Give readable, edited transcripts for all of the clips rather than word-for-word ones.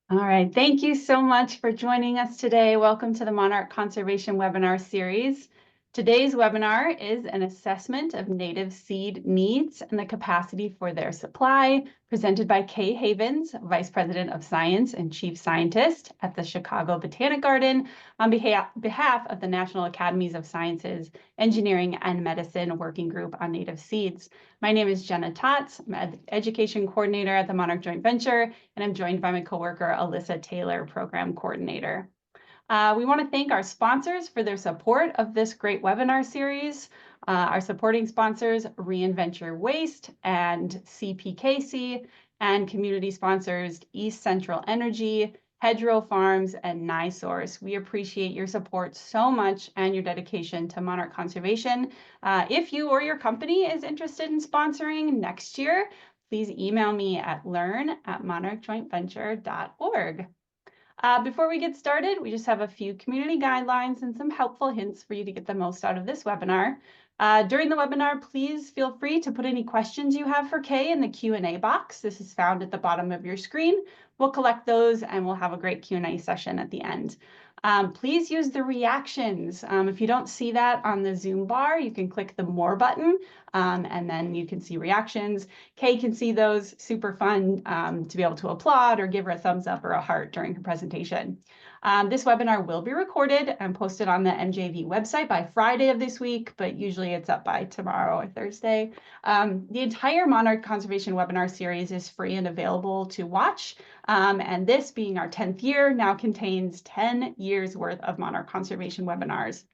All right, thank you so much for joining us today. Welcome to the Monarch Conservation Webinar Series. Today's webinar is an assessment of native seed needs and the capacity for their supply, presented by Kay Havens, Vice President of Science and Chief Scientist at the Chicago Botanic Garden, on behalf of the National Academies of Sciences, Engineering and Medicine Working Group on Native Seeds. My name is Jenna Tots. I'm an Education Coordinator at the Monarch Joint Venture, and I'm joined by my coworker, Alyssa Taylor, Program Coordinator. We want to thank our sponsors for their support of this great webinar series. Our supporting sponsors, Reinvent Your Waste and CPKC, and community sponsors, East Central Energy, Hedgerow Farms, and NiSource. We appreciate your support so much and your dedication to monarch conservation. If you or your company is interested in sponsoring next year, please email me at learn@monarchjointventure.org. Before we get started, we just have a few community guidelines and some helpful hints for you to get the most out of this webinar. During the webinar, please feel free to put any questions you have for Kay in the Q&A box. This is found at the bottom of your screen. We'll collect those and we'll have a great Q&A session at the end. Please use the reactions. If you don't see that on the Zoom bar, you can click the More button, and then you can see reactions. Kay can see those. Super fun to be able to applaud or give her a thumbs up or a heart during her presentation. This webinar will be recorded and posted on the MJV website by Friday of this week, but usually it's up by tomorrow or Thursday. The entire Monarch Conservation webinar series is free and available to watch. And this, being our 10th year, now contains 10 years worth of monarch conservation webinars.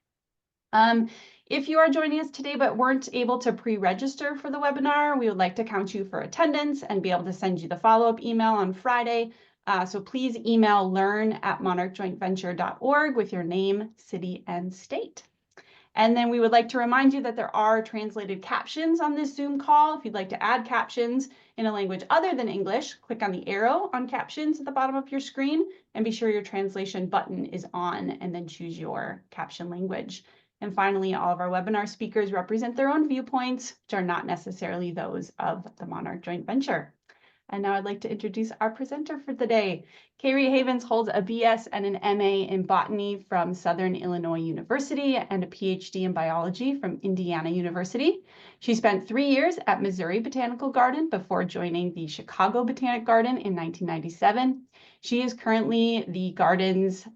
If you are joining us today but weren't able to pre-register for the webinar, we would like to count you for attendance and be able to send you the follow-up email on Friday. So please email learn@monarchjointventure.org with your name, city, and state. And then we would like to remind you that there are translated captions on this Zoom call. If you'd like to add captions in a language other than English, click on the arrow on captions at the bottom of your screen and be sure your translation button is on, and then choose your caption language. And finally, all of our webinar speakers represent their own viewpoints, which are not necessarily those of the Monarch Joint Venture. And now I'd like to introduce our presenter for the day. Kay Havens holds a BS and an MA in botany from Southern Illinois University and a PhD in biology from Indiana University. She spent 3 years at Missouri Botanical Garden before joining the Chicago Botanic Garden in 1997. She is currently the garden's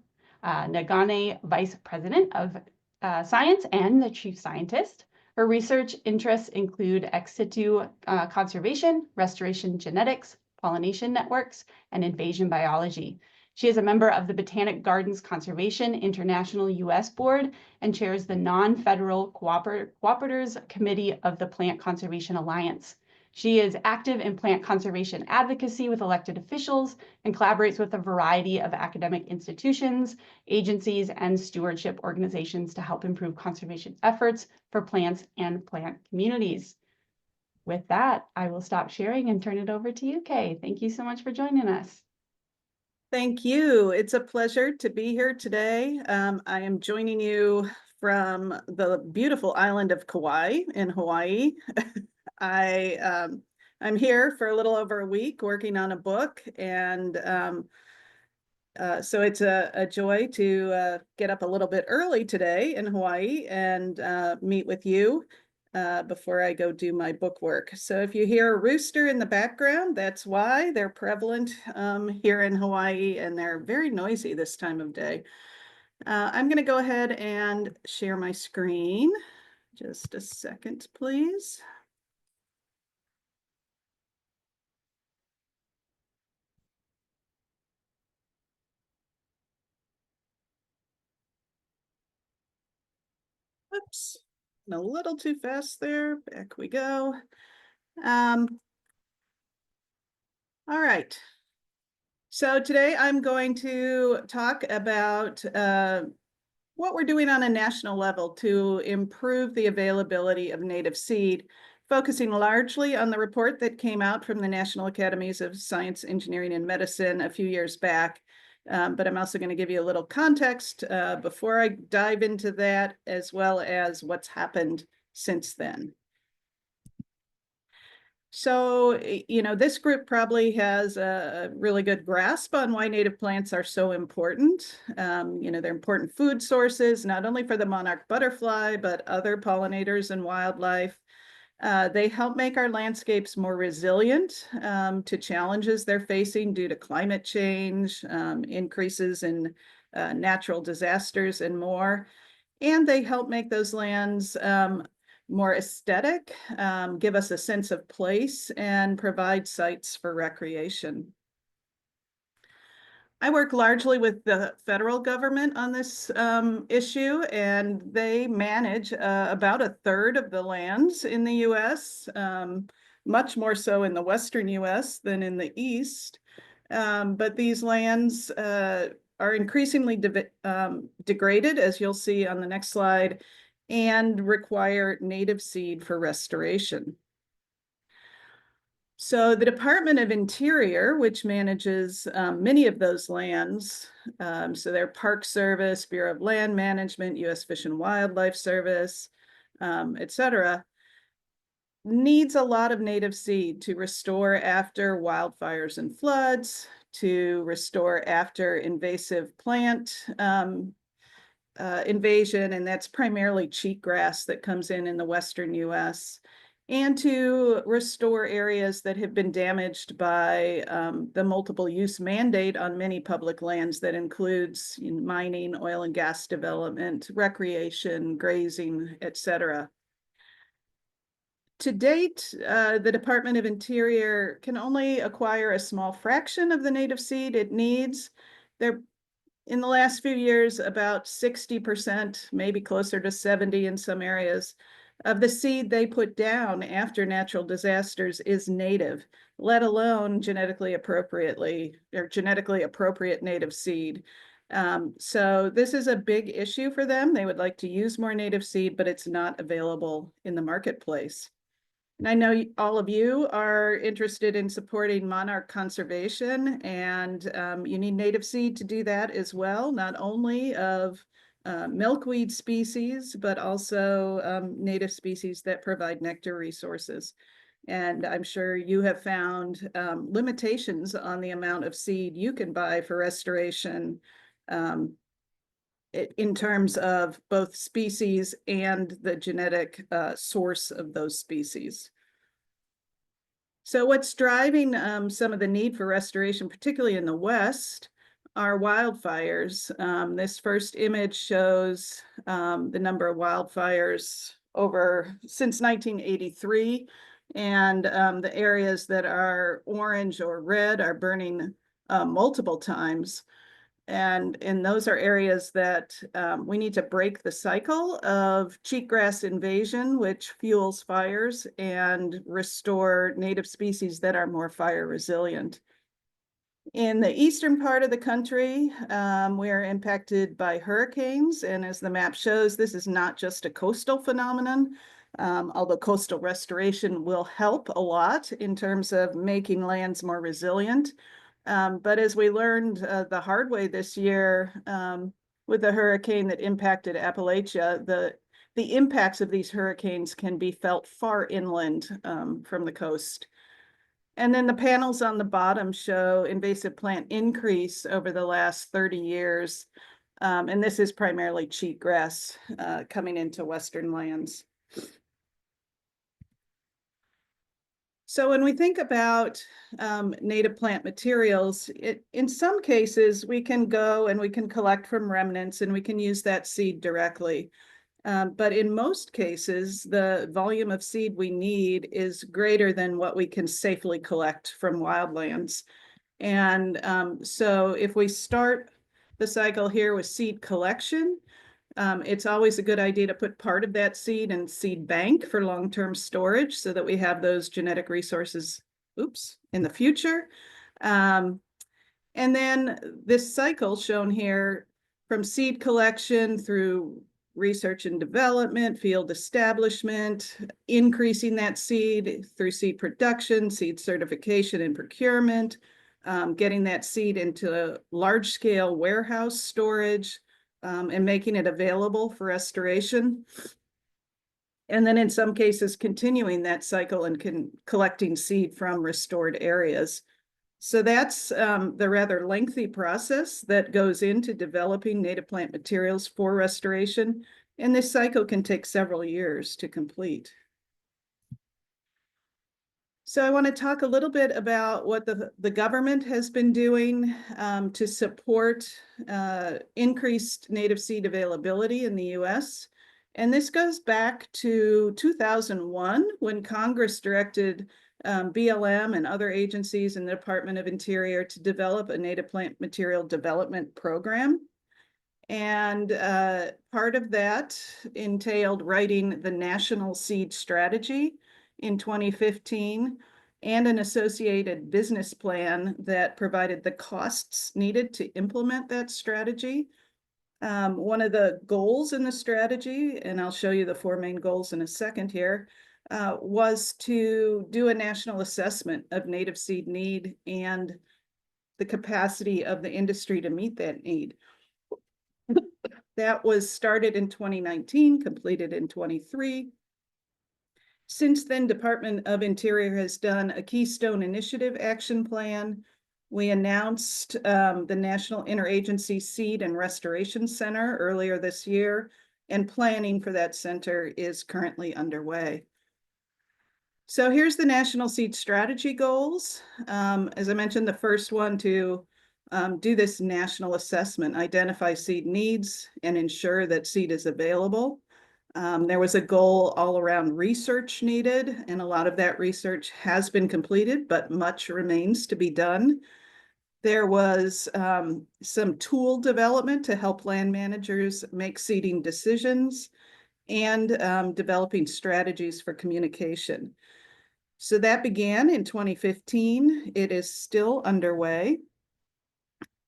Nagane Vice President of Science and the Chief Scientist. Her research interests include ex situ conservation, restoration genetics, pollination networks, and invasion biology. She is a member of the Botanic Gardens Conservation International U.S. Board and chairs the Non-Federal Cooperators Committee of the Plant Conservation Alliance. She is active in plant conservation advocacy with elected officials and collaborates with a variety of academic institutions, agencies, and stewardship organizations to help improve conservation efforts for plants and plant communities. With that, I will stop sharing and turn it over to you, Kay. Thank you so much for joining us. Thank you. It's a pleasure to be here today. I am joining you from the beautiful island of Kauai in Hawaii. I'm here for a little over a week working on a book, and so it's a joy to get up a little bit early today in Hawaii and meet with you before I go do my book work. So if you hear a rooster in the background, that's why. They're prevalent here in Hawaii, and they're very noisy this time of day. I'm going to go ahead and share my screen. Just a second, please. Oops, a little too fast there. Back we go. All right. So today I'm going to talk about what we're doing on a national level to improve the availability of native seed, focusing largely on the report that came out from the National Academies of Science, Engineering, and Medicine a few years back. But I'm also going to give you a little context before I dive into that, as well as what's happened since then. So, this group probably has a really good grasp on why native plants are so important. They're important food sources, not only for the monarch butterfly, but other pollinators and wildlife. They help make our landscapes more resilient to challenges they're facing due to climate change, increases in natural disasters, and more. And they help make those lands more aesthetic, give us a sense of place, and provide sites for recreation. I work largely with the federal government on this issue, and they manage about a third of the lands in the US, much more so in the Western US than in the East. But these lands are increasingly degraded, as you'll see on the next slide, and require native seed for restoration. So the Department of Interior, which manages many of those lands, so their Park Service, Bureau of Land Management, U.S. Fish and Wildlife Service, et cetera, needs a lot of native seed to restore after wildfires and floods, to restore after invasive plant invasion, and that's primarily cheatgrass that comes in the Western US, and to restore areas that have been damaged by the multiple use mandate on many public lands that includes mining, oil and gas development, recreation, grazing, etc. To date, the Department of Interior can only acquire a small fraction of the native seed it needs. In the last few years, about 60%, maybe closer to 70 in some areas, of the seed they put down after natural disasters is native, let alone genetically appropriate native seed. So this is a big issue for them. They would like to use more native seed, but it's not available in the marketplace. And I know all of you are interested in supporting monarch conservation, and you need native seed to do that as well, not only of milkweed species, but also native species that provide nectar resources. And I'm sure you have found limitations on the amount of seed you can buy for restoration in terms of both species and the genetic source of those species. So what's driving some of the need for restoration, particularly in the West, are wildfires. This first image shows the number of wildfires since 1983, and the areas that are orange or red are burning multiple times. And those are areas that we need to break the cycle of cheatgrass invasion, which fuels fires, and restore native species that are more fire resilient. In the eastern part of the country, we are impacted by hurricanes. And as the map shows, this is not just a coastal phenomenon, although coastal restoration will help a lot in terms of making lands more resilient. But as we learned the hard way this year with the hurricane that impacted Appalachia, the impacts of these hurricanes can be felt far inland from the coast. And then the panels on the bottom show invasive plant increase over the last 30 years. And this is primarily cheatgrass coming into Western lands. So when we think about native plant materials, in some cases, we can go and we can collect from remnants and we can use that seed directly. But in most cases, the volume of seed we need is greater than what we can safely collect from wildlands. And so if we start the cycle here with seed collection, it's always a good idea to put part of that seed in seed bank for long-term storage so that we have those genetic resources, in the future. And then this cycle shown here from seed collection through research and development, field establishment, increasing that seed through seed production, seed certification and procurement, getting that seed into large-scale warehouse storage, and making it available for restoration. And then in some cases, continuing that cycle and collecting seed from restored areas. So that's the rather lengthy process that goes into developing native plant materials for restoration. And this cycle can take several years to complete. So I want to talk a little bit about what the government has been doing to support increased native seed availability in the US. And this goes back to 2001 when Congress directed BLM and other agencies in the Department of Interior to develop a native plant material development program. And part of that entailed writing the National Seed Strategy in 2015 and an associated business plan that provided the costs needed to implement that strategy. One of the goals in the strategy, and I'll show you the 4 main goals in a second here, was to do a national assessment of native seed need and the capacity of the industry to meet that need. That was started in 2019, completed in 23. Since then, Department of Interior has done a Keystone Initiative action plan. We announced the National Interagency Seed and Restoration Center earlier this year, and planning for that center is currently underway. So here's the National Seed Strategy goals. As I mentioned, the first one to do this national assessment, identify seed needs and ensure that seed is available. There was a goal all around research needed, and a lot of that research has been completed, but much remains to be done. There was some tool development to help land managers make seeding decisions and developing strategies for communication. So that began in 2015. It is still underway.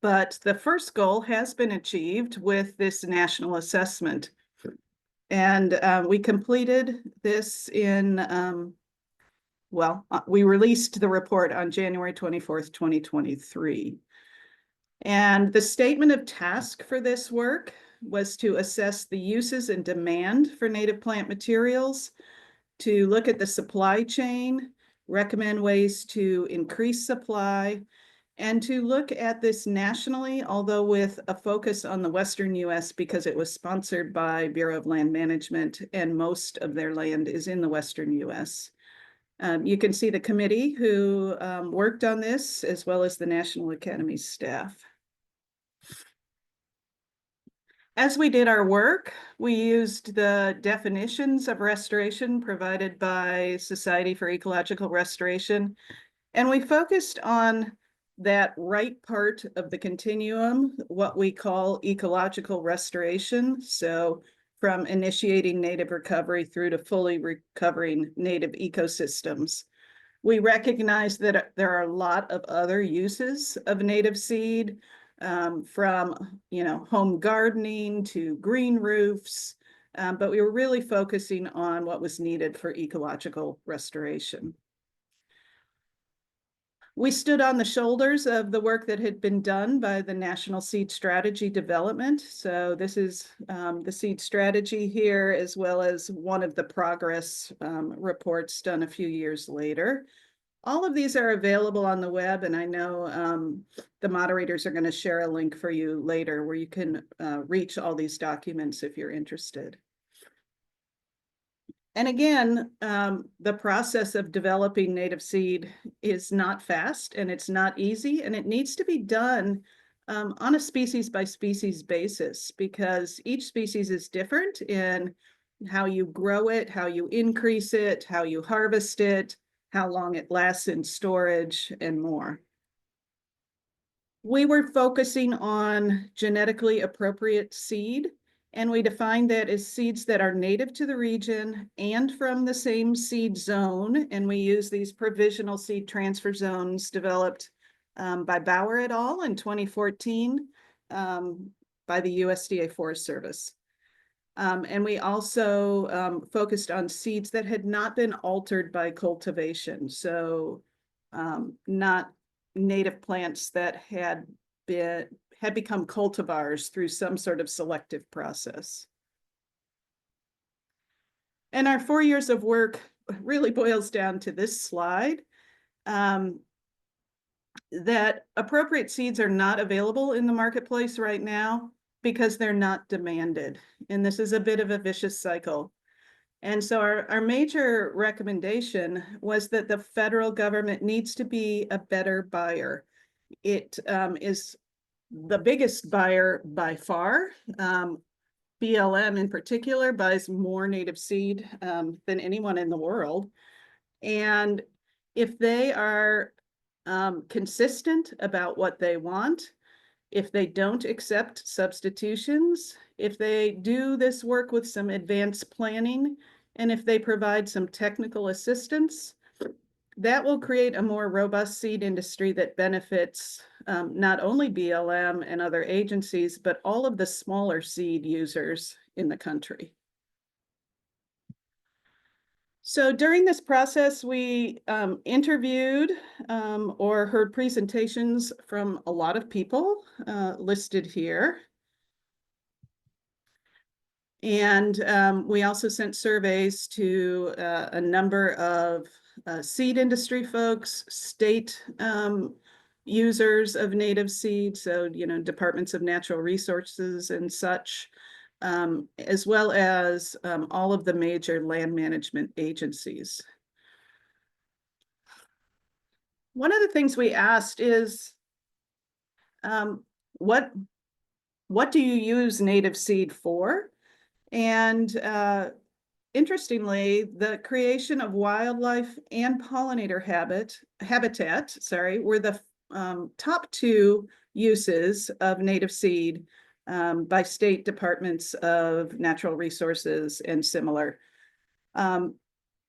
But the first goal has been achieved with this national assessment. And we completed this in, we released the report on January 24th, 2023. And the statement of task for this work was to assess the uses and demand for native plant materials, to look at the supply chain, recommend ways to increase supply, and to look at this nationally, although with a focus on the Western US because it was sponsored by Bureau of Land Management and most of their land is in the Western US. You can see the committee who worked on this as well as the National Academies staff. As we did our work, we used the definitions of restoration provided by Society for Ecological Restoration, and we focused on that right part of the continuum, what we call ecological restoration. So from initiating native recovery through to fully recovering native ecosystems. We recognize that there are a lot of other uses of native seed, from home gardening to green roofs, but we were really focusing on what was needed for ecological restoration. We stood on the shoulders of the work that had been done by the National Seed Strategy Development. So this is the seed strategy here, as well as one of the progress reports done a few years later. All of these are available on the web, and I know the moderators are going to share a link for you later where you can reach all these documents if you're interested. And again, the process of developing native seed is not fast and it's not easy, and it needs to be done on a species by species basis because each species is different in how you grow it, how you increase it, how you harvest it, how long it lasts in storage, and more. We were focusing on genetically appropriate seed, and we defined that as seeds that are native to the region and from the same seed zone. And we use these provisional seed transfer zones developed by Bauer et al. In 2014 by the USDA Forest Service. And we also focused on seeds that had not been altered by cultivation. So not native plants that had become cultivars through some sort of selective process. And our 4 years of work really boils down to this slide. That appropriate seeds are not available in the marketplace right now because they're not demanded. And this is a bit of a vicious cycle. And so our major recommendation was that the federal government needs to be a better buyer. It is the biggest buyer by far. BLM in particular buys more native seed than anyone in the world. And if they are consistent about what they want, if they don't accept substitutions, if they do this work with some advanced planning, and if they provide some technical assistance, that will create a more robust seed industry that benefits not only BLM and other agencies, but all of the smaller seed users in the country. So during this process, we interviewed or heard presentations from a lot of people listed here. And we also sent surveys to a number of seed industry folks, state users of native seed, so, departments of natural resources and such, as well as all of the major land management agencies. One of the things we asked is, what do you use native seed for? And interestingly, the creation of wildlife and pollinator habitat, were the top 2 uses of native seed by state departments of natural resources and similar.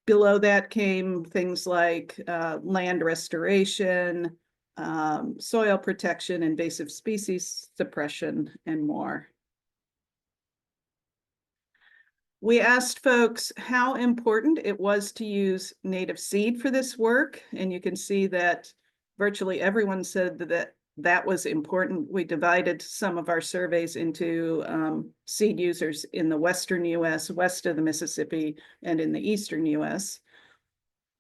Below that came things like land restoration, soil protection, invasive species suppression, and more. We asked folks how important it was to use native seed for this work, and you can see that virtually everyone said that that was important. We divided some of our surveys into seed users in the western US, west of the Mississippi, and in the eastern US.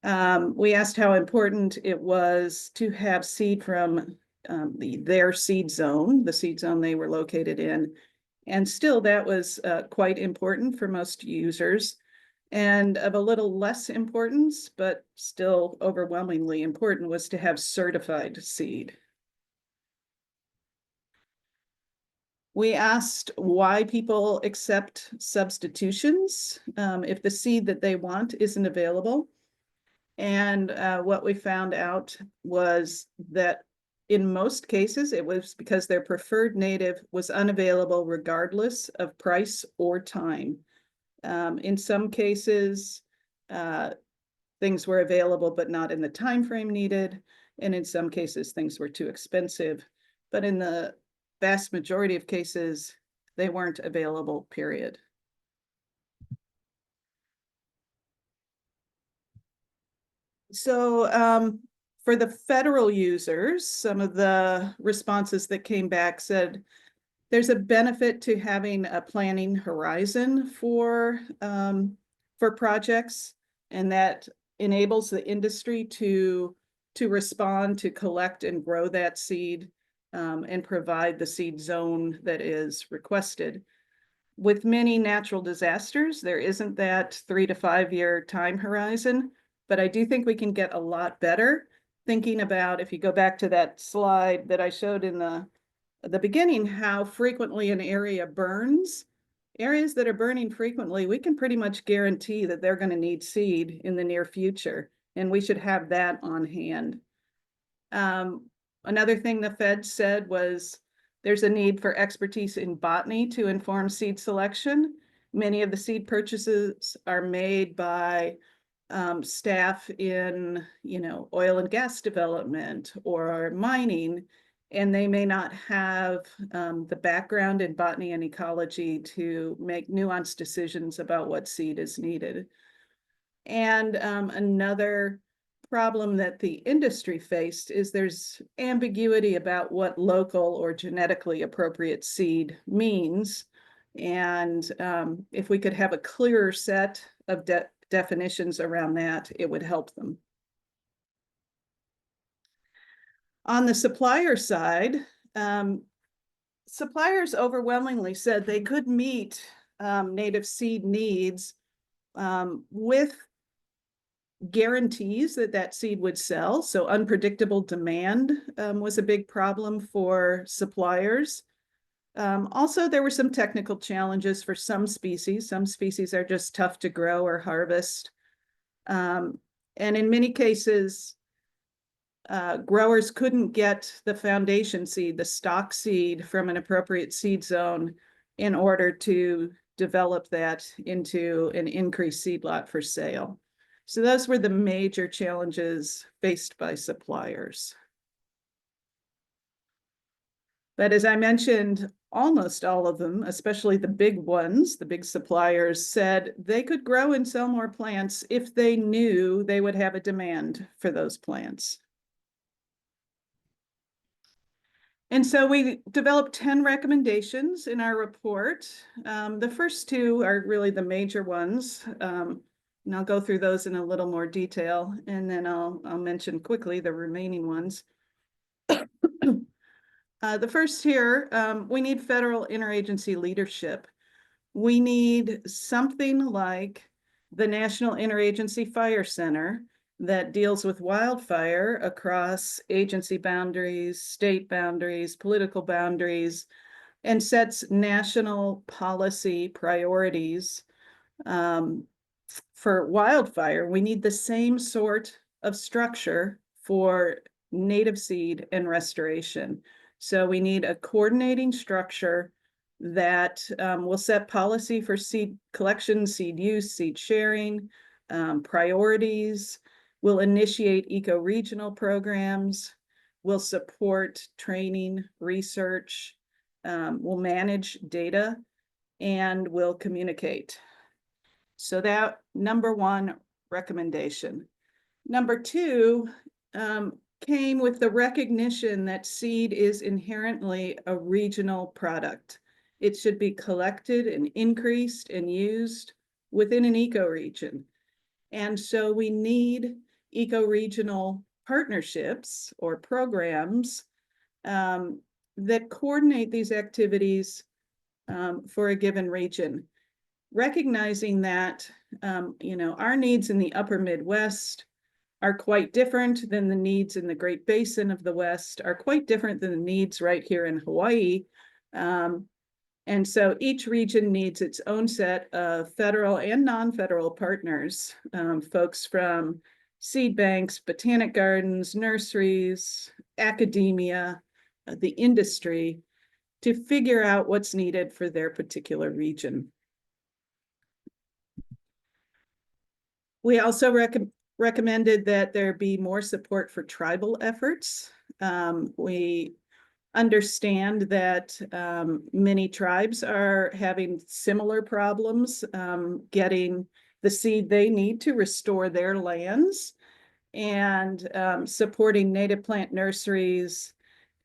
We asked how important it was to have seed from their seed zone, the seed zone they were located in. And still, that was quite important for most users. And of a little less importance, but still overwhelmingly important, was to have certified seed. We asked why people accept substitutions if the seed that they want isn't available. And what we found out was that in most cases, it was because their preferred native was unavailable regardless of price or time. In some cases, things were available, but not in the time frame needed. And in some cases, things were too expensive. But in the vast majority of cases, they weren't available, period. So for the federal users, some of the responses that came back said there's a benefit to having a planning horizon for projects, and that enables the industry to respond, to collect and grow that seed and provide the seed zone that is requested. With many natural disasters, there isn't that 3 to 5 year time horizon, but I do think we can get a lot better thinking about, if you go back to that slide that I showed in the beginning, how frequently an area burns. Areas that are burning frequently, we can pretty much guarantee that they're going to need seed in the near future, and we should have that on hand. Another thing the Fed said was there's a need for expertise in botany to inform seed selection. Many of the seed purchases are made by staff in, oil and gas development or mining, and they may not have the background in botany and ecology to make nuanced decisions about what seed is needed. And another problem that the industry faced is there's ambiguity about what local or genetically appropriate seed means. And if we could have a clearer set of definitions around that, it would help them. On the supplier side, suppliers overwhelmingly said they could meet native seed needs with guarantees that that seed would sell. So unpredictable demand was a big problem for suppliers. Also, there were some technical challenges for some species. Some species are just tough to grow or harvest. And in many cases, growers couldn't get the foundation seed, the stock seed, from an appropriate seed zone in order to develop that into an increased seed lot for sale. So those were the major challenges faced by suppliers. But as I mentioned, almost all of them, especially the big ones, the big suppliers, said they could grow and sell more plants if they knew they would have a demand for those plants. And so we developed 10 recommendations in our report. The first two are really the major ones. And I'll go through those in a little more detail, and then I'll mention quickly the remaining ones. The first here, we need federal interagency leadership. We need something like the National Interagency Fire Center that deals with wildfire across agency boundaries, state boundaries, political boundaries, and sets national policy priorities for wildfire. We need the same sort of structure for native seed and restoration. So we need a coordinating structure that will set policy for seed collection, seed use, seed sharing, priorities, will initiate eco-regional programs, will support training, research, will manage data, and will communicate. So that number one recommendation. Number two came with the recognition that seed is inherently a regional product. It should be collected and increased and used within an ecoregion. And so we need ecoregional partnerships or programs that coordinate these activities for a given region. Recognizing that, our needs in the upper Midwest are quite different than the needs in the Great Basin of the West, are quite different than the needs right here in Hawaii. And so each region needs its own set of federal and non-federal partners, folks from seed banks, botanic gardens, nurseries, academia, the industry, to figure out what's needed for their particular region. We also recommended that there be more support for tribal efforts. We understand that many tribes are having similar problems getting the seed they need to restore their lands, and supporting native plant nurseries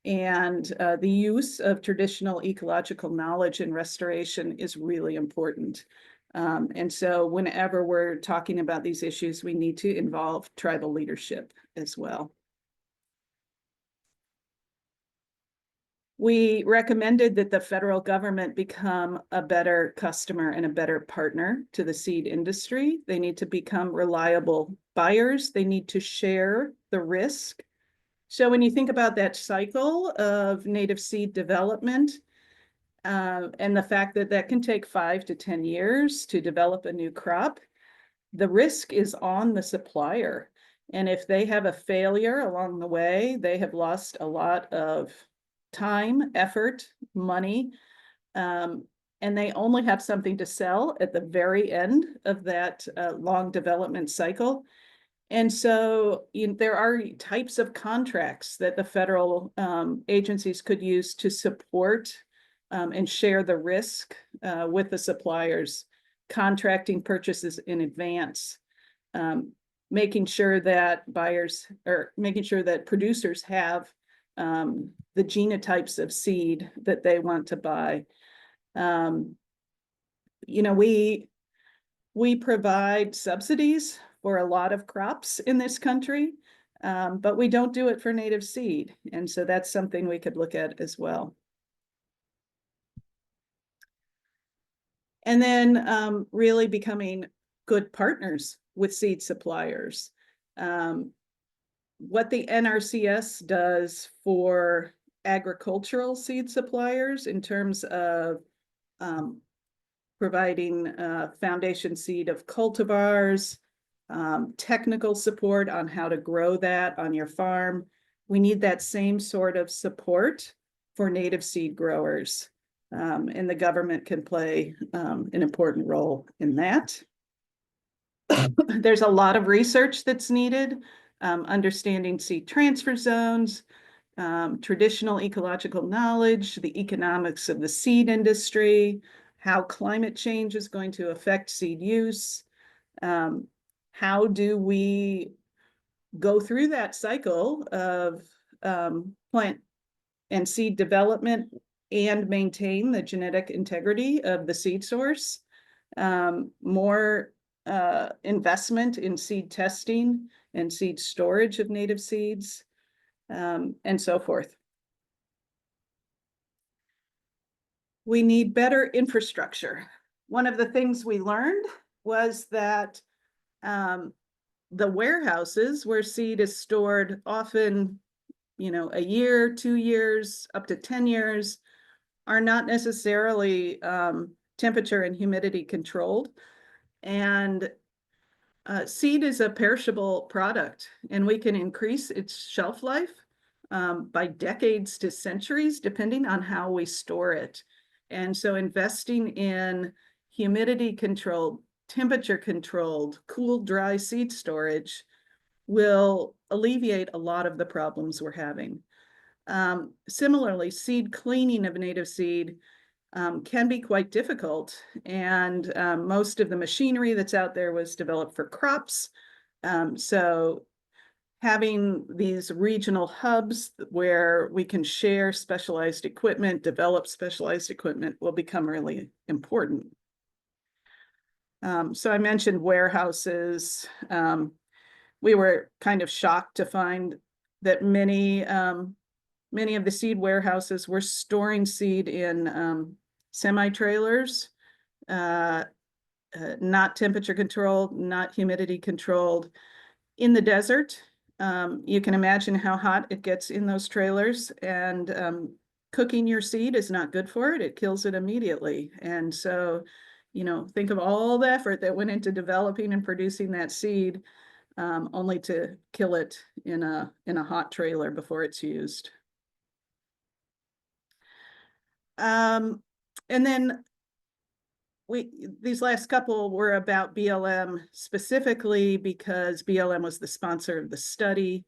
and the use of traditional ecological knowledge in restoration is really important. And so whenever we're talking about these issues, we need to involve tribal leadership as well. We recommended that the federal government become a better customer and a better partner to the seed industry. They need to become reliable buyers. They need to share the risk. So when you think about that cycle of native seed development, and the fact that that can take 5 to 10 years to develop a new crop, the risk is on the supplier. And if they have a failure along the way, they have lost a lot of time, effort, money, and they only have something to sell at the very end of that long development cycle. And so there are types of contracts that the federal agencies could use to support and share the risk with the suppliers, contracting purchases in advance, making sure that producers have the genotypes of seed that they want to buy. you know, we provide subsidies for a lot of crops in this country, but we don't do it for native seed. And so that's something we could look at as well. And then really becoming good partners with seed suppliers. What the NRCS does for agricultural seed suppliers in terms of providing foundation seed of cultivars, technical support on how to grow that on your farm. We need that same sort of support for native seed growers. And the government can play an important role in that. There's a lot of research that's needed, understanding seed transfer zones, traditional ecological knowledge, the economics of the seed industry, how climate change is going to affect seed use. How do we go through that cycle of plant and seed development and maintain the genetic integrity of the seed source? More investment in seed testing and seed storage of native seeds, and so forth. We need better infrastructure. One of the things we learned was that the warehouses where seed is stored, often, you know, a year, 2 years, up to 10 years, are not necessarily temperature and humidity controlled. And seed is a perishable product, and we can increase its shelf life by decades to centuries, depending on how we store it. And so investing in humidity controlled, temperature controlled, cool, dry seed storage will alleviate a lot of the problems we're having. Similarly, seed cleaning of native seed can be quite difficult. And most of the machinery that's out there was developed for crops. So having these regional hubs where we can share specialized equipment, develop specialized equipment will become really important. So I mentioned warehouses. We were kind of shocked to find that many of the seed warehouses were storing seed in semi-trailers, not temperature controlled, not humidity controlled, in the desert. You can imagine how hot it gets in those trailers, and cooking your seed is not good for it. It kills it immediately. And so, you know, think of all the effort that went into developing and producing that seed, only to kill it in a hot trailer before it's used. And then these last couple were about BLM specifically because BLM was the sponsor of the study.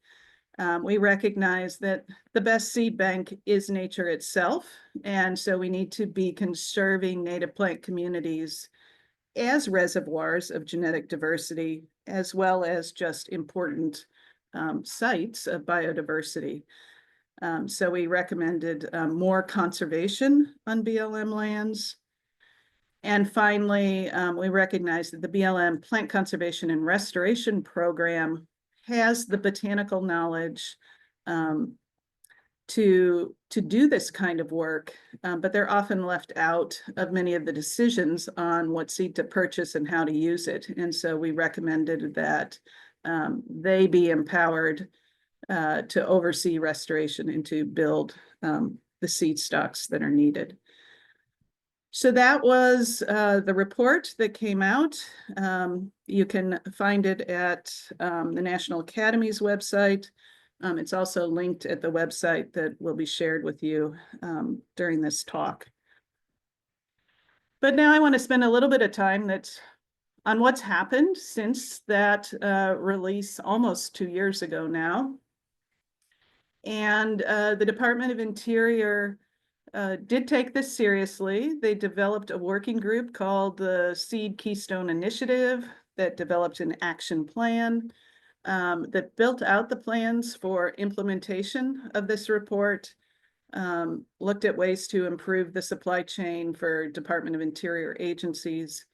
We recognize that the best seed bank is nature itself, and so we need to be conserving native plant communities as reservoirs of genetic diversity, as well as just important sites of biodiversity. So we recommended more conservation on BLM lands. And finally, we recognize that the BLM Plant Conservation and Restoration Program has the botanical knowledge to do this kind of work, but they're often left out of many of the decisions on what seed to purchase and how to use it. And so we recommended that they be empowered to oversee restoration and to build the seed stocks that are needed. So that was the report that came out. You can find it at the National Academies website. It's also linked at the website that will be shared with you during this talk. But now I want to spend a little bit of time on what's happened since that release almost 2 years ago now. And the Department of Interior did take this seriously. They developed a working group called the Seed Keystone Initiative that developed an action plan that built out the plans for implementation of this report. looked at ways to improve the supply chain for Department of Interior agencies,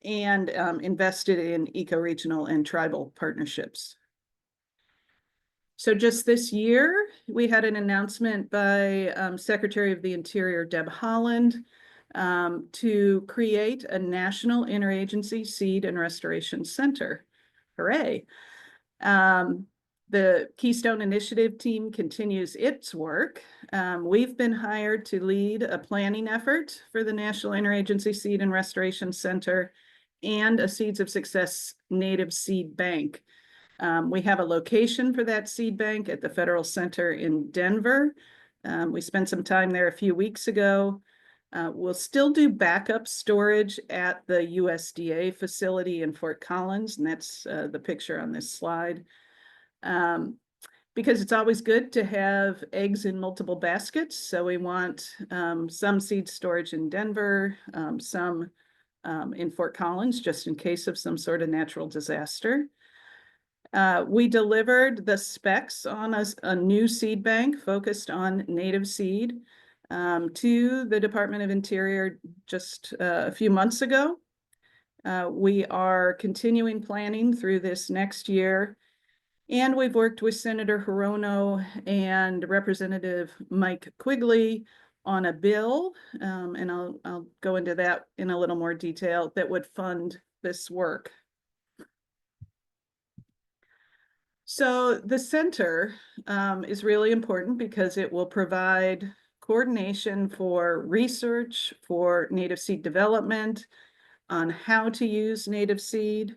and invested in eco-regional and tribal partnerships. So just this year, we had an announcement by Secretary of the Interior, Deb Haaland, to create a National Interagency Seed and Restoration Center. Hooray. The Keystone Initiative team continues its work. We've been hired to lead a planning effort for the National Interagency Seed and Restoration Center and a Seeds of Success Native Seed Bank. We have a location for that seed bank at the Federal Center in Denver. We spent some time there a few weeks ago. We'll still do backup storage at the USDA facility in Fort Collins, and that's the picture on this slide. Because it's always good to have eggs in multiple baskets. So we want some seed storage in Denver, some in Fort Collins, just in case of some sort of natural disaster. We delivered the specs on a new seed bank focused on native seed to the Department of Interior just a few months ago. We are continuing planning through this next year. And we've worked with Senator Hirono and Representative Mike Quigley on a bill, and I'll go into that in a little more detail, that would fund this work. So the center is really important because it will provide coordination for research, for native seed development, on how to use native seed.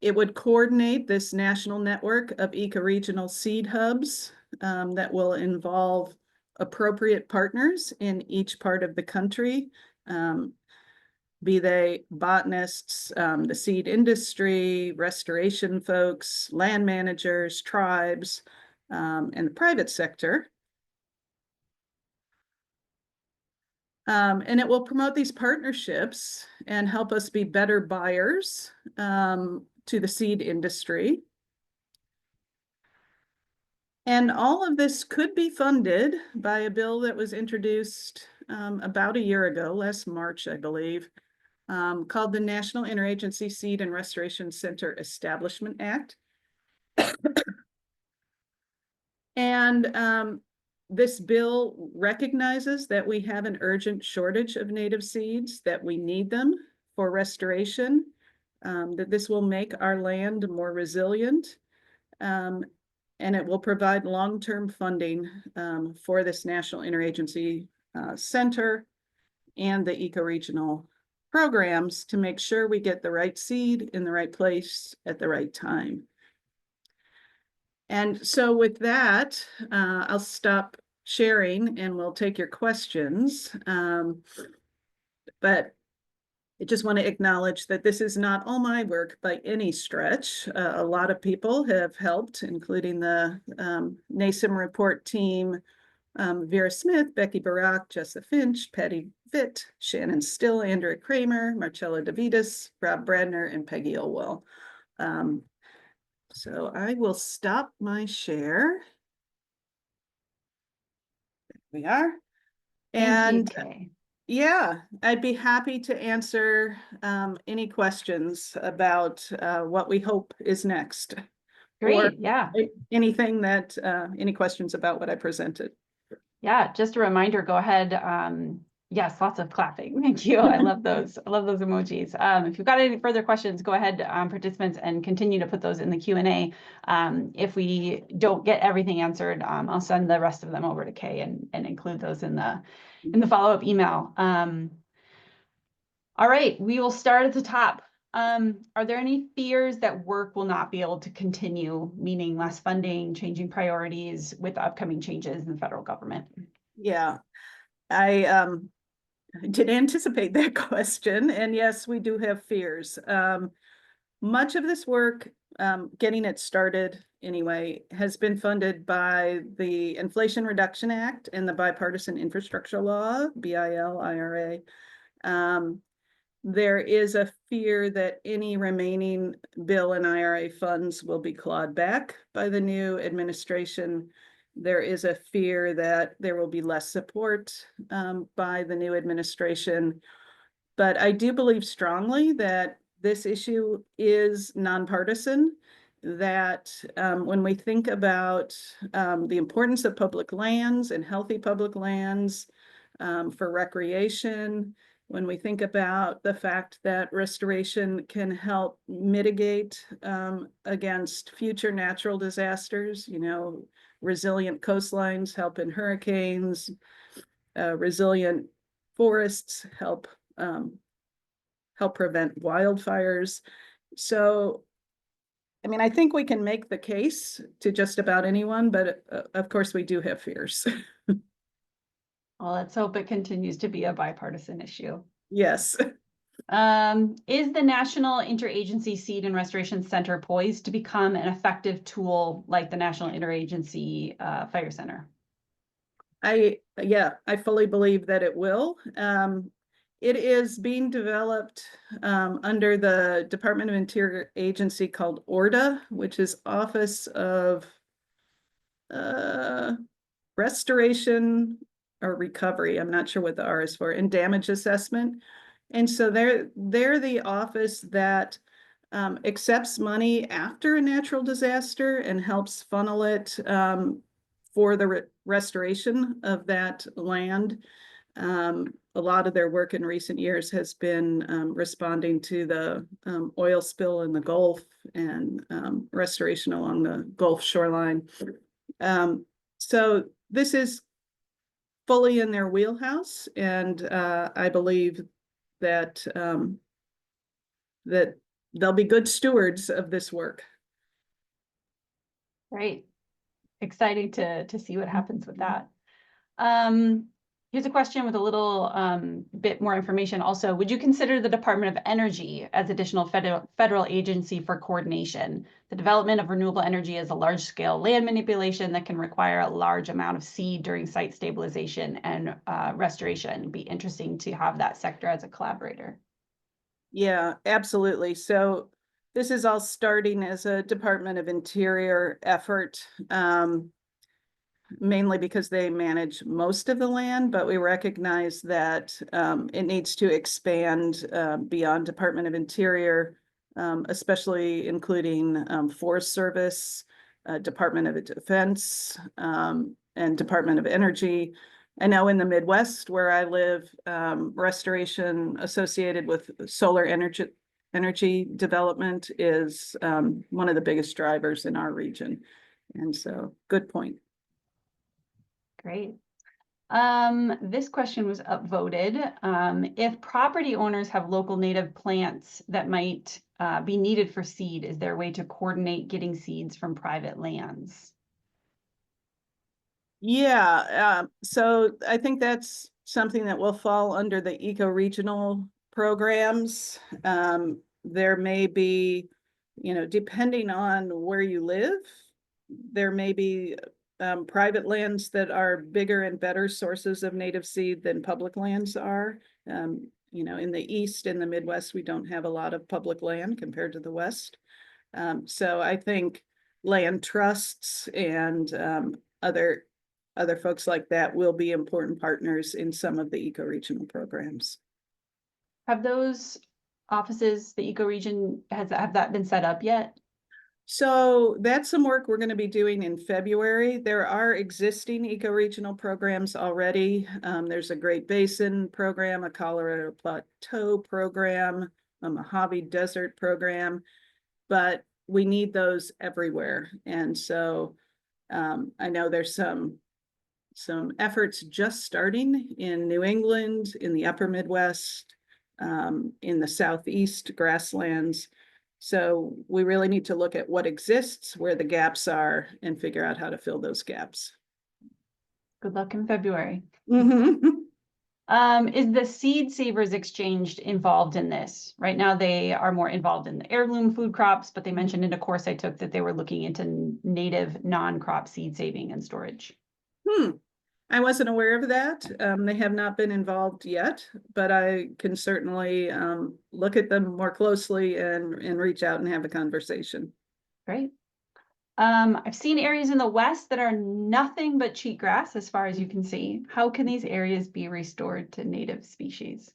It would coordinate this national network of ecoregional seed hubs that will involve appropriate partners in each part of the country, be they botanists, the seed industry, restoration folks, land managers, tribes, and the private sector. And it will promote these partnerships and help us be better buyers to the seed industry. And all of this could be funded by a bill that was introduced about a year ago, last March, I believe, called the National Interagency Seed and Restoration Center Establishment Act. And this bill recognizes that we have an urgent shortage of native seeds, that we need them for restoration, that this will make our land more resilient, and it will provide long-term funding for this National Interagency Center and the ecoregional programs to make sure we get the right seed in the right place at the right time. And so with that, I'll stop sharing and we'll take your questions. But I just want to acknowledge that this is not all my work by any stretch. A lot of people have helped, including the NASEM report team, Vera Smith, Becky Barak, Jessa Finch, Patty Vitt, Shannon Still, Andrea Kramer, Marcella DeVitas, Rob Bradner, and Peggy Olwell. So I will stop my share. There we are. And yeah, I'd be happy to answer any questions about what we hope is next. Great, yeah. Anything that, any questions about what I presented? Yeah, just a reminder, go ahead. Yes, lots of clapping. Thank you. I love those. I love those emojis. If you've got any further questions, go ahead, participants, and continue to put those in the Q&A. If we don't get everything answered, I'll send the rest of them over to Kay and include those in the follow-up email. All right, we will start at the top. Are there any fears that work will not be able to continue, meaning less funding, changing priorities with the upcoming changes in the federal government? Yeah, I did anticipate that question. And yes, we do have fears. Much of this work, getting it started anyway, has been funded by the Inflation Reduction Act and the Bipartisan Infrastructure Law, BIL, IRA. There is a fear that any remaining bill and IRA funds will be clawed back by the new administration. there is a fear that there will be less support by the new administration. But I do believe strongly that this issue is nonpartisan, that when we think about the importance of public lands and healthy public lands for recreation, when we think about the fact that restoration can help mitigate against future natural disasters, resilient coastlines help in hurricanes, resilient forests help prevent wildfires. So, I mean, I think we can make the case to just about anyone, but of course we do have fears. Well, let's hope it continues to be a bipartisan issue. Yes. Is the National Interagency Seed and Restoration Center poised to become an effective tool like the National Interagency Fire Center? I fully believe that it will. It is being developed under the Department of Interior agency called ORDA, which is Office of Restoration or Recovery. I'm not sure what the R is for, and Damage Assessment. And so they're the office that accepts money after a natural disaster and helps funnel it for the restoration of that land. A lot of their work in recent years has been responding to the oil spill in the Gulf and restoration along the Gulf shoreline. So this is fully in their wheelhouse, and I believe that that they'll be good stewards of this work. Great. Exciting to see what happens with that. Here's a question with a little bit more information also. Would you consider the Department of Energy as additional federal agency for coordination? The development of renewable energy is a large-scale land manipulation that can require a large amount of seed during site stabilization and restoration. It'd be interesting to have that sector as a collaborator. Yeah, absolutely. So this is all starting as a Department of Interior effort, mainly because they manage most of the land, but we recognize that it needs to expand beyond Department of Interior, especially including Forest Service, Department of Defense, and Department of Energy. I know in the Midwest where I live, restoration associated with solar energy development is one of the biggest drivers in our region. And so, good point. Great. This question was upvoted. If property owners have local native plants that might be needed for seed, is there a way to coordinate getting seeds from private lands? Yeah, so I think that's something that will fall under the eco-regional programs. There may be, depending on where you live, there may be private lands that are bigger and better sources of native seed than public lands are. In the East, in the Midwest, we don't have a lot of public land compared to the West. So I think land trusts and other folks like that will be important partners in some of the eco-regional programs. Have those offices, the eco-region, have that been set up yet? So that's some work we're going to be doing in February. There are existing eco-regional programs already. There's a Great Basin program, a Colorado Plateau program, a Mojave Desert program, but we need those everywhere. And so I know there's some efforts just starting in New England, in the upper Midwest, in the Southeast grasslands. So we really need to look at what exists, where the gaps are, and figure out how to fill those gaps. Good luck in February. Mm-hmm. Is the Seed Savers Exchange involved in this? Right now, they are more involved in the heirloom food crops, but they mentioned in a course I took that they were looking into native non-crop seed saving and storage. I wasn't aware of that. They have not been involved yet, but I can certainly look at them more closely and reach out and have a conversation. Great. I've seen areas in the west that are nothing but cheatgrass, as far as you can see. How can these areas be restored to native species?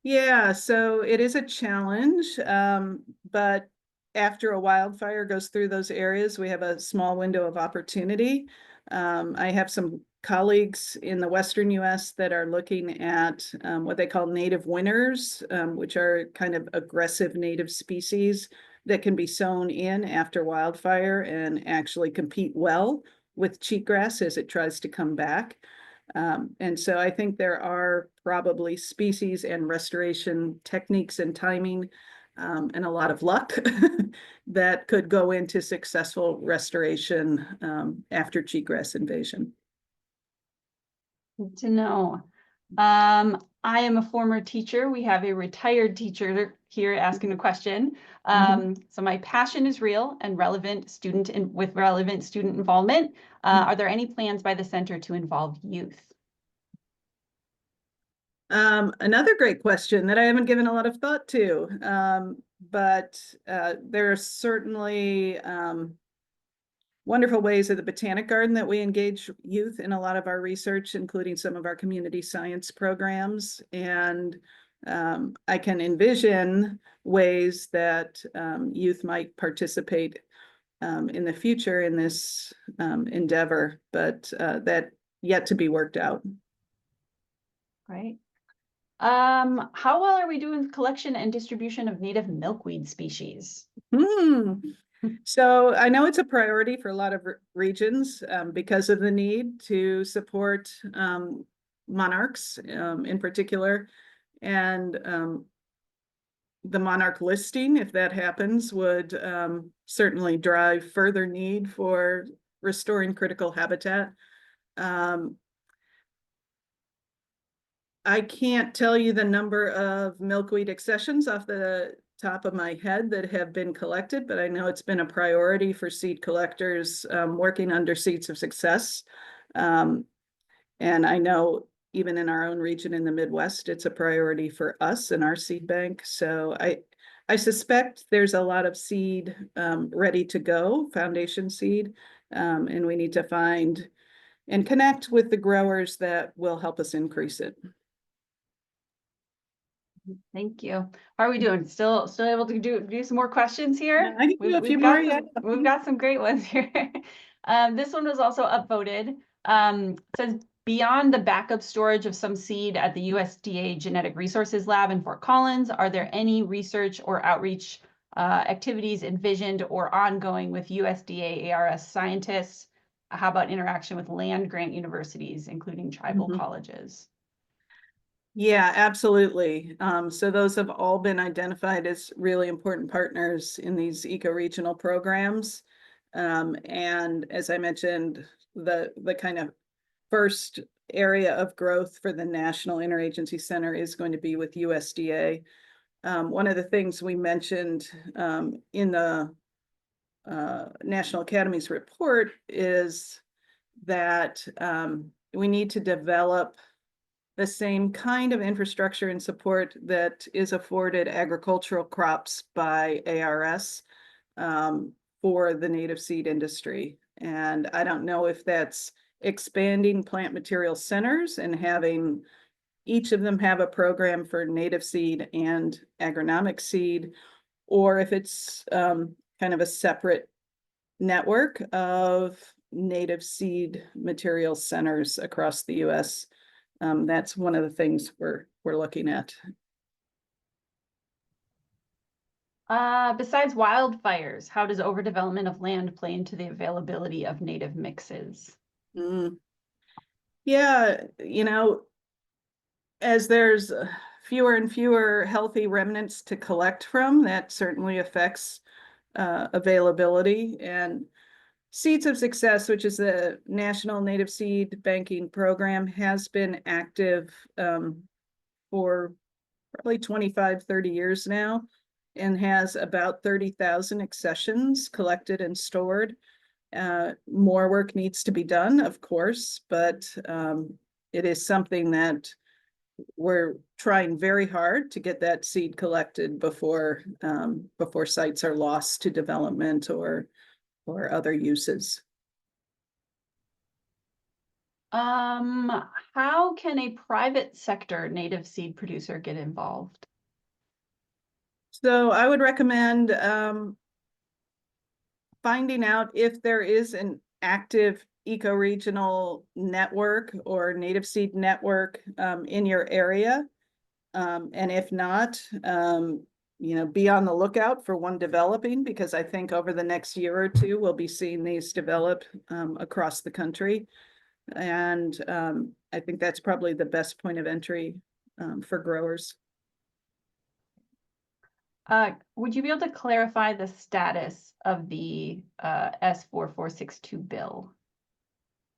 Yeah, so it is a challenge, but after a wildfire goes through those areas, we have a small window of opportunity. I have some colleagues in the Western US that are looking at what they call native winners, which are kind of aggressive native species that can be sown in after wildfire and actually compete well with cheatgrass as it tries to come back. And so I think there are probably species and restoration techniques and timing and a lot of luck that could go into successful restoration after cheatgrass invasion. Good to know. I am a former teacher. We have a retired teacher here asking a question. So my passion is real and relevant with relevant student involvement. Are there any plans by the center to involve youth? Another great question that I haven't given a lot of thought to, but there are certainly wonderful ways at the Botanic Garden that we engage youth in a lot of our research, including some of our community science programs. And I can envision ways that youth might participate in the future in this endeavor, but that yet to be worked out. Right. How well are we doing with collection and distribution of native milkweed species? So I know it's a priority for a lot of regions because of the need to support monarchs in particular. And the monarch listing, if that happens, would certainly drive further need for restoring critical habitat. I can't tell you the number of milkweed accessions off the top of my head that have been collected, but I know it's been a priority for seed collectors working under Seeds of Success. And I know even in our own region in the Midwest, it's a priority for us and our seed bank. So I suspect there's a lot of seed ready to go, foundation seed, and we need to find and connect with the growers that will help us increase it. Thank you. How are we doing? Still able to do some more questions here? I can do a few more, yeah. We've got some great ones here. This one was also upvoted. Says beyond the backup storage of some seed at the USDA Genetic Resources Lab in Fort Collins, are there any research or outreach activities envisioned or ongoing with USDA ARS scientists? How about interaction with land grant universities, including tribal colleges? Yeah, absolutely. So those have all been identified as really important partners in these eco-regional programs. And as I mentioned, the kind of first area of growth for the National Interagency Center is going to be with USDA. One of the things we mentioned in the National Academies report is that we need to develop the same kind of infrastructure and support that is afforded agricultural crops by ARS for the native seed industry. And I don't know if that's expanding plant material centers and having each of them have a program for native seed and agronomic seed, or if it's kind of a separate network of native seed material centers across the US. That's one of the things we're looking at. Besides wildfires, how does overdevelopment of land play into the availability of native mixes? Yeah, as there's fewer and fewer healthy remnants to collect from, that certainly affects availability. And Seeds of Success, which is the National Native Seed Banking Program, has been active for probably 25, 30 years now, and has about 30,000 accessions collected and stored. More work needs to be done, of course, but it is something that we're trying very hard to get that seed collected before sites are lost to development or or other uses. How can a private sector native seed producer get involved? So I would recommend finding out if there is an active ecoregional network or native seed network in your area. And if not, be on the lookout for one developing, because I think over the next year or two, we'll be seeing these develop across the country. And I think that's probably the best point of entry for growers. Would you be able to clarify the status of the S4462 bill?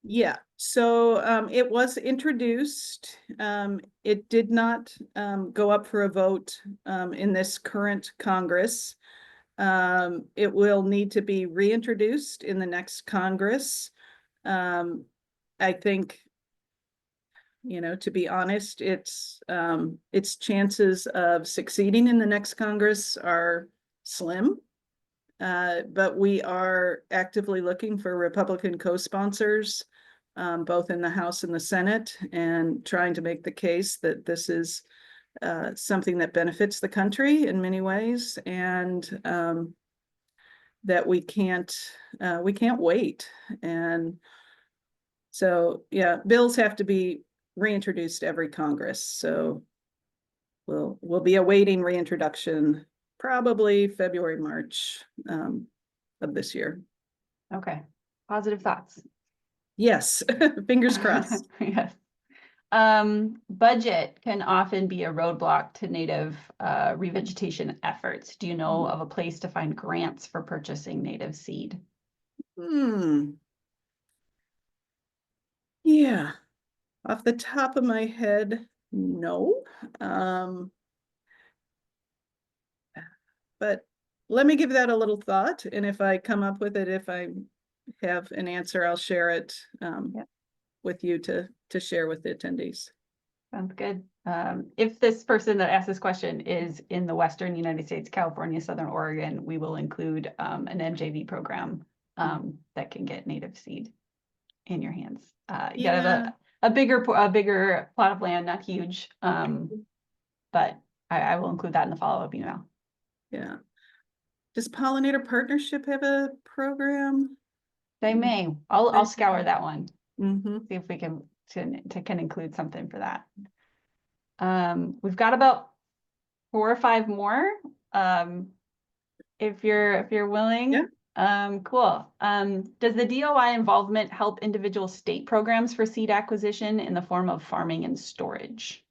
Yeah, so it was introduced. It did not go up for a vote in this current Congress. It will need to be reintroduced in the next Congress. I think, to be honest, its chances of succeeding in the next Congress are slim. But we are actively looking for Republican co-sponsors, both in the House and the Senate, and trying to make the case that this is something that benefits the country in many ways, and that we can't wait. And so, yeah, bills have to be reintroduced every Congress. So we'll be awaiting reintroduction probably February, March of this year. Okay, positive thoughts. Yes, fingers crossed. Yes. Budget can often be a roadblock to native revegetation efforts. Do you know of a place to find grants for purchasing native seed? Yeah, off the top of my head, no. But let me give that a little thought, and if I come up with it, if I have an answer, I'll share it with you to share with the attendees. Sounds good. If this person that asked this question is in the Western United States, California, Southern Oregon, we will include an MJV program that can get native seed in your hands. You gotta have a bigger plot of land, not huge, but I will include that in the follow-up email. Yeah. Does Pollinator Partnership have a program? They may. I'll scour that one. Mm-hmm. See if we can include something for that. We've got about 4 or 5 more. If you're willing. Yeah. Cool. Does the DOI involvement help individual state programs for seed acquisition in the form of farming and storage?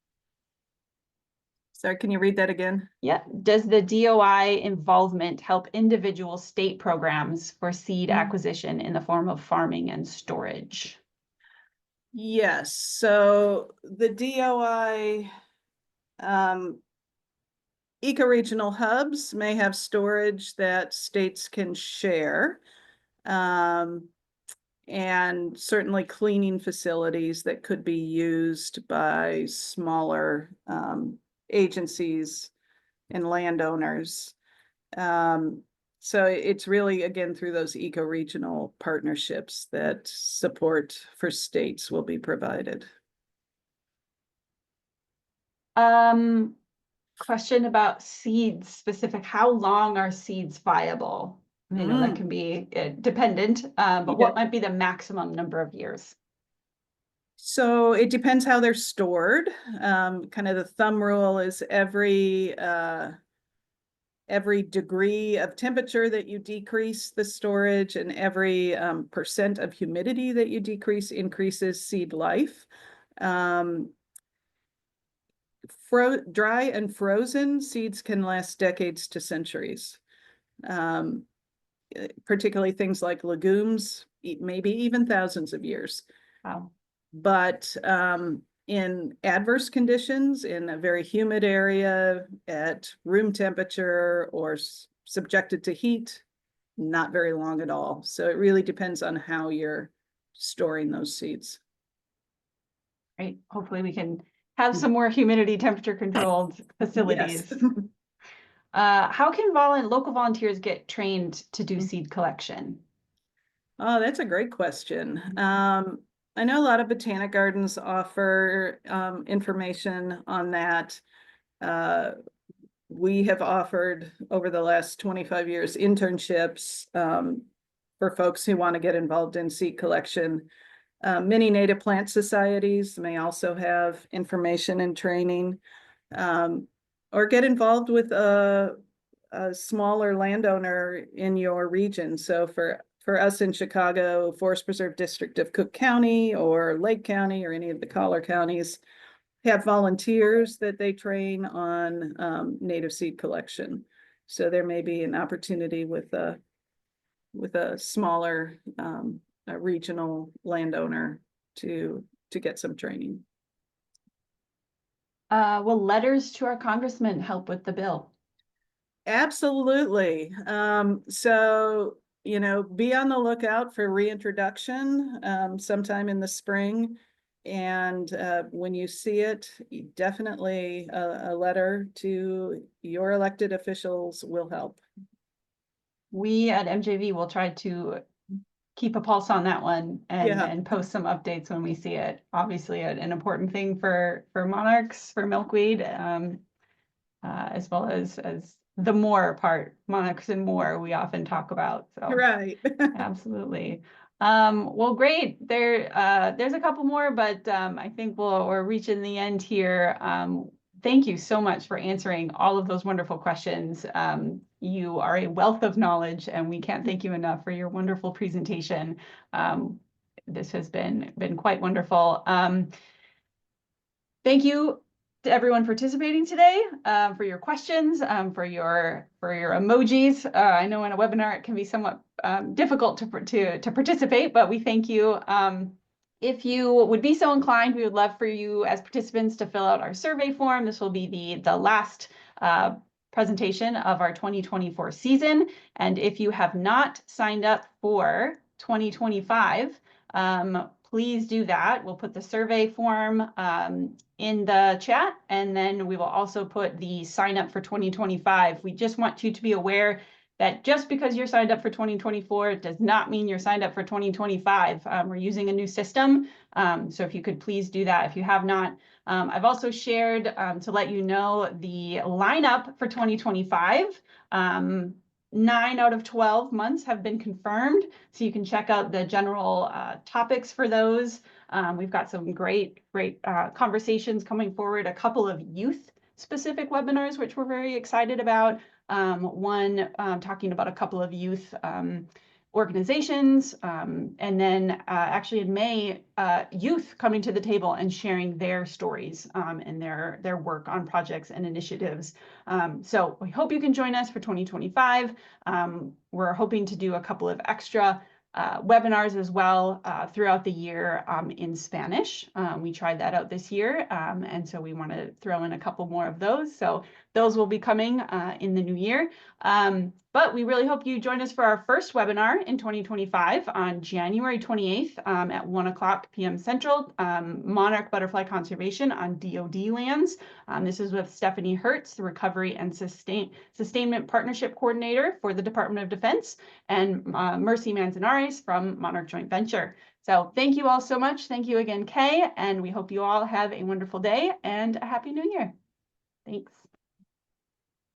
Sorry, can you read that again? Yeah. Does the DOI involvement help individual state programs for seed acquisition in the form of farming and storage? Yes. So the DOI ecoregional hubs may have storage that states can share. And certainly cleaning facilities that could be used by smaller agencies and landowners. So it's really, again, through those ecoregional partnerships that support for states will be provided. Question about seeds specific. How long are seeds viable? I know that can be dependent, but what might be the maximum number of years? So it depends how they're stored. Kind of the thumb rule is every degree of temperature that you decrease the storage, and every percent of humidity that you decrease increases seed life. Dry and frozen seeds can last decades to centuries. Particularly things like legumes, maybe even thousands of years. Wow. But in adverse conditions, in a very humid area, at room temperature, or subjected to heat, not very long at all. So it really depends on how you're storing those seeds. Right. Hopefully we can have some more humidity temperature controlled facilities. Yes. How can local volunteers get trained to do seed collection? Oh, that's a great question. I know a lot of botanic gardens offer information on that. We have offered over the last 25 years internships for folks who want to get involved in seed collection. Many native plant societies may also have information and training, or get involved with a smaller landowner in your region. So for us in Chicago, Forest Preserve District of Cook County or Lake County or any of the collar counties have volunteers that they train on native seed collection. So there may be an opportunity with a smaller a regional landowner to get some training. Will letters to our congressman help with the bill? Absolutely. So, you know, be on the lookout for reintroduction sometime in the spring. And when you see it, definitely a letter to your elected officials will help. We at MJV will try to keep a pulse on that one and, Yeah. and post some updates when we see it. Obviously, an important thing for monarchs, for milkweed, as well as the more part, monarchs and more we often talk about. So Right. absolutely. Well, great. There's a couple more, but I think we're reaching the end here. Thank you so much for answering all of those wonderful questions. You are a wealth of knowledge, and we can't thank you enough for your wonderful presentation. This has been quite wonderful. Thank you to everyone participating today, for your questions, for your emojis. I know in a webinar it can be somewhat difficult to participate, but we thank you. If you would be so inclined, we would love for you as participants to fill out our survey form. This will be the last presentation of our 2024 season. And if you have not signed up for 2025, please do that. We'll put the survey form in the chat, and then we will also put the sign up for 2025. We just want you to be aware that just because you're signed up for 2024, it does not mean you're signed up for 2025. We're using a new system, so if you could please do that if you have not. I've also shared to let you know the lineup for 2025. 9 out of 12 months have been confirmed, so you can check out the general topics for those. We've got some great conversations coming forward, a couple of youth-specific webinars, which we're very excited about. One talking about a couple of youth organizations, and then actually in May, youth coming to the table and sharing their stories and their work on projects and initiatives. So we hope you can join us for 2025. We're hoping to do a couple of extra webinars as well throughout the year in Spanish. We tried that out this year, and so we want to throw in a couple more of those. So those will be coming in the new year. But we really hope you join us for our first webinar in 2025 on January 28th at 1:00 p.m. Central, Monarch Butterfly Conservation on DoD lands. This is with Stephanie Hertz, the Recovery and Sustainment Partnership Coordinator for the Department of Defense, and Mercy Manzanares from Monarch Joint Venture. So thank you all so much. Thank you again, Kay, and we hope you all have a wonderful day and a Happy New Year. Thanks.